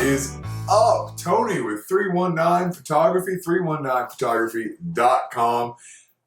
is up? Tony with 319 Photography, 319photography.com.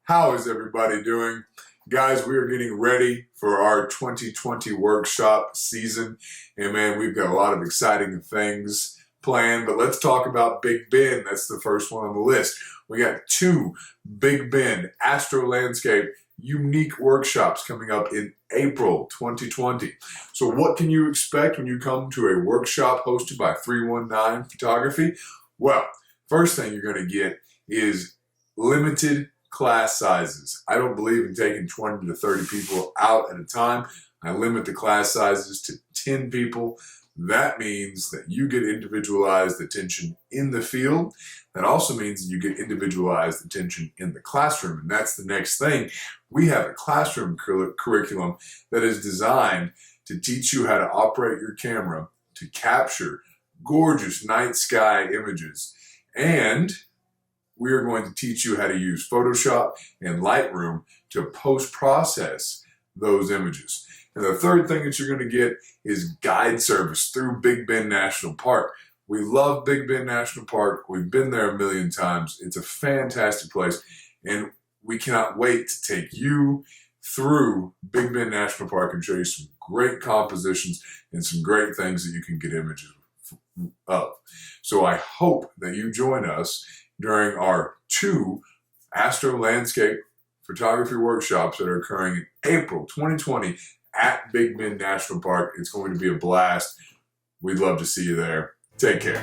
How is everybody doing? Guys, we are getting ready for our 2020 workshop season. And man, we've got a lot of exciting things planned, but let's talk about Big Bend. That's the first one on the list. We got 2 Big Bend Astro-landscape UNIQUE workshops coming up in April 2020. So what can you expect when you come to a workshop hosted by 319 Photography? Well, first thing you're going to get is limited class sizes. I don't believe in taking 20 to 30 people out at a time. I limit the class sizes to 10 people. That means that you get individualized attention in the field. That also means that you get individualized attention in the classroom. And that's the next thing. We have a classroom curriculum that is designed to teach you how to operate your camera to capture gorgeous night sky images. And we are going to teach you how to use Photoshop and Lightroom to post-process those images. And the third thing that you're going to get is guide service through Big Bend National Park. We love Big Bend National Park. We've been there a million times. It's a fantastic place. And we cannot wait to take you through Big Bend National Park and show you some great compositions and some great things that you can get images of. So I hope that you join us during our 2 Astro-landscape photography workshops that are occurring in April 2020 at Big Bend National Park. It's going to be a blast. We'd love to see you there. Take care.